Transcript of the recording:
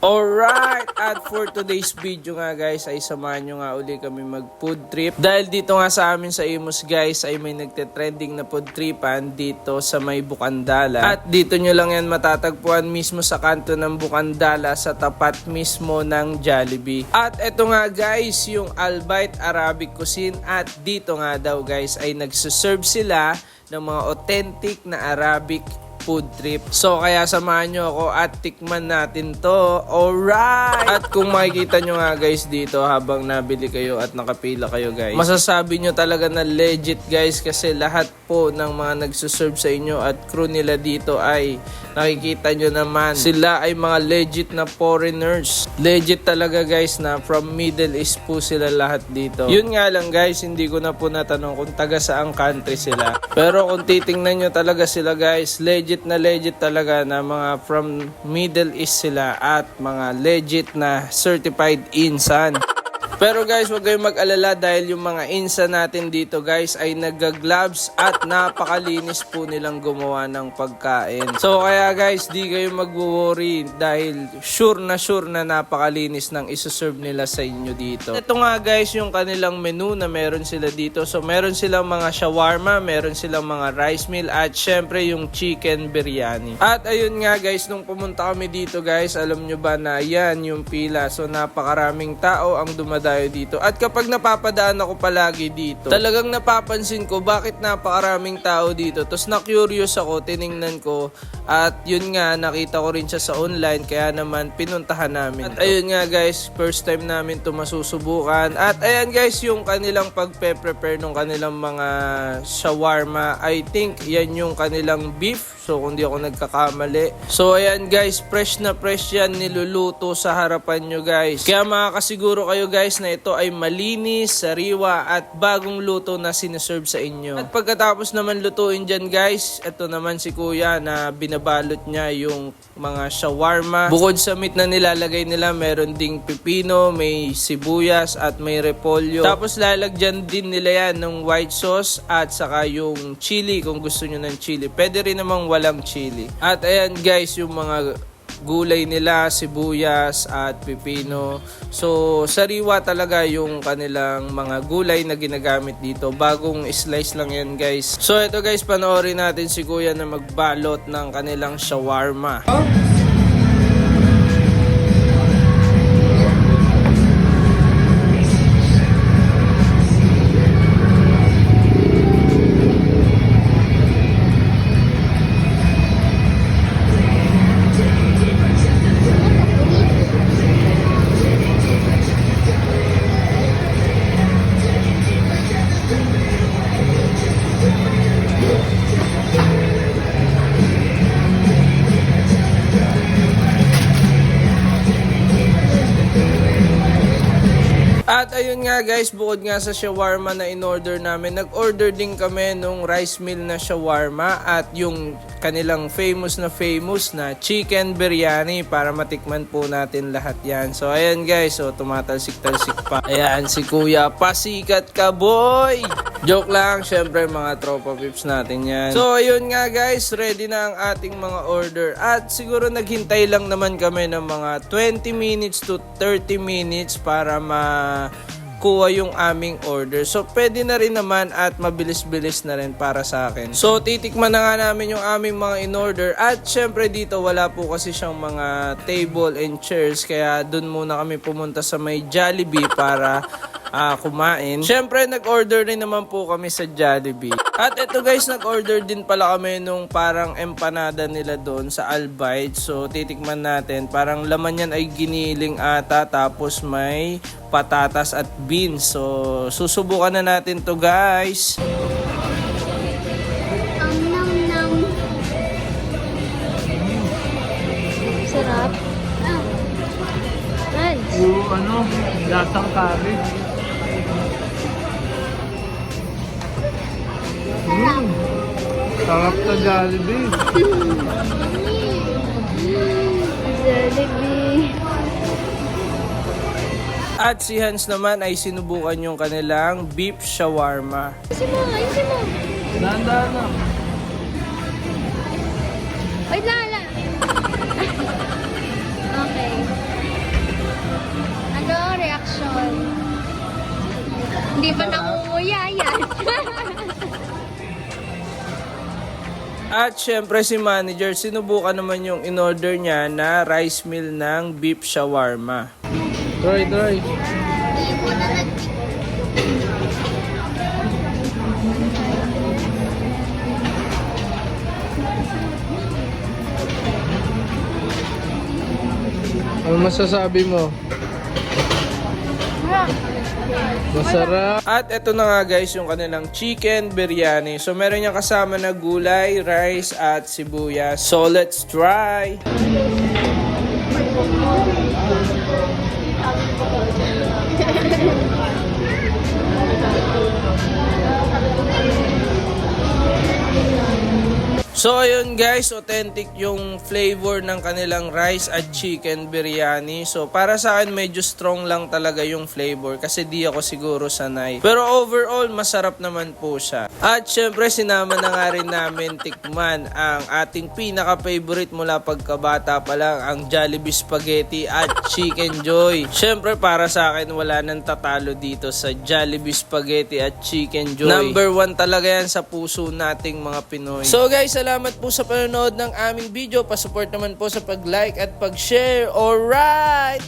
Alright, at for today's video nga guys ay samahan nyo nga uli kami mag food trip. Dahil dito nga sa amin sa Imus guys ay may nagte-trending na food tripan dito sa may Bukandala. At dito nyo lang yan matatagpuan mismo sa kanto ng Bukandala sa tapat mismo ng Jollibee. At eto nga guys yung Albite Arabic Cuisine at dito nga daw guys ay nagsuserve sila ng mga authentic na Arabic food trip. So kaya samahan nyo ako at tikman natin to. Alright! At kung makikita nyo nga guys dito habang nabili kayo at nakapila kayo guys, masasabi nyo talaga na legit guys kasi lahat po ng mga nagsuserve sa inyo at crew nila dito ay nakikita nyo naman sila ay mga legit na foreigners. Legit talaga guys na from Middle East po sila lahat dito. Yun nga lang guys, hindi ko na po natanong kung taga saang country sila. Pero kung titingnan nyo talaga sila guys, legit talaga na mga from Middle East sila at mga legit na certified insan. Pero guys, huwag kayong mag-alala dahil yung mga insa natin dito guys ay nag-gloves at napakalinis po nilang gumawa ng pagkain. So kaya guys, di kayo mag-worry dahil sure na napakalinis ng isuserve nila sa inyo dito. Ito nga guys yung kanilang menu na meron sila dito. So meron silang mga shawarma, meron silang mga rice meal at syempre yung chicken biryani. At ayun nga guys, nung pumunta kami dito guys, alam nyo ba na yan yung pila. So napakaraming tao ang dumadayo dito. At kapag napapadaan ako palagi dito, talagang napapansin ko bakit napakaraming tao dito. Tapos na-curious ako, tiningnan ko at yun nga, nakita ko rin siya sa online kaya naman pinuntahan namin. At ayun nga guys, first time namin ito masusubukan. At ayan guys, yung kanilang pagpe-prepare ng kanilang mga shawarma, I think yan yung kanilang beef. So kung di ako nagkakamali. So ayan guys, fresh na fresh yan niluluto sa harapan nyo guys. Kaya makakasiguro kayo guys na ito ay malinis, sariwa at bagong luto na sineserve sa inyo. At pagkatapos naman lutuin dyan guys, ito naman si kuya na binabalot niya yung mga shawarma. Bukod sa meat na nilalagay nila, meron ding pipino, may sibuyas at may repolyo. Tapos lalagyan din nila yan ng white sauce at saka yung chili kung gusto nyo ng chili. Pwede rin namang walang chili. At ayan guys, yung mga gulay nila, sibuyas at pipino. So sariwa talaga yung kanilang mga gulay na ginagamit dito. Bagong slice lang yan guys. So ito guys, panoorin natin si kuya na magbalot ng kanilang shawarma. At ayun nga guys, bukod nga sa shawarma na in-order namin, nag-order din kami nung rice meal na shawarma at yung kanilang famous na chicken biryani para matikman po natin lahat yan. So ayan guys, so tumatalsik-talsik pa. Ayan si kuya, pasikat ka boy! Joke lang, syempre mga tropa pips natin yan. So ayun nga guys, ready na ang ating mga order at siguro naghintay lang naman kami ng mga 20 minutes to 30 minutes para kuha yung aming order. So pwede na rin naman at mabilis-bilis na rin para sa akin. So titikman na nga namin yung aming mga in-order at syempre dito wala po kasi siyang mga table and chairs kaya dun muna kami pumunta sa may Jollibee para kumain. Syempre nag-order rin naman po kami sa Jollibee. At ito guys, nag-order din pala kami nung parang empanada nila doon sa Albite. So titikman natin. Parang laman yan ay giniling ata tapos may patatas at beans. So susubukan na natin to guys. Sarap. Nice. Yung lasang curry. Sarap na Jollibee. Jollibee. At si Hans naman ay sinubukan yung kanilang beef shawarma. Ayusin mo, ayusin mo. Dahan-dahan lang. Wait lang, lang. Okay. ba nangunguya yan? At syempre si manager, sinubukan naman yung in-order niya na rice meal ng beef shawarma. Try. Ano masasabi mo? Masarap. At ito na nga guys yung kanilang chicken biryani. So meron niyang kasama na gulay, rice at sibuyas. So let's try. So ayun guys, authentic yung flavor ng kanilang rice at chicken biryani. So para sa akin medyo strong lang talaga yung flavor kasi di ako siguro sanay. Pero overall masarap naman po siya. At syempre sinama na nga rin namin tikman ang ating pinaka-favorite mula pagkabata pa lang, ang Jollibee Spaghetti at Chicken Joy. Syempre para sa akin wala nang tatalo dito sa Jollibee Spaghetti at Chicken Joy. Number 1 talaga yan sa puso nating mga Pinoy. So guys, salamat po sa panonood ng aming video. Pasupport naman po sa pag-like at pag-share. Alright!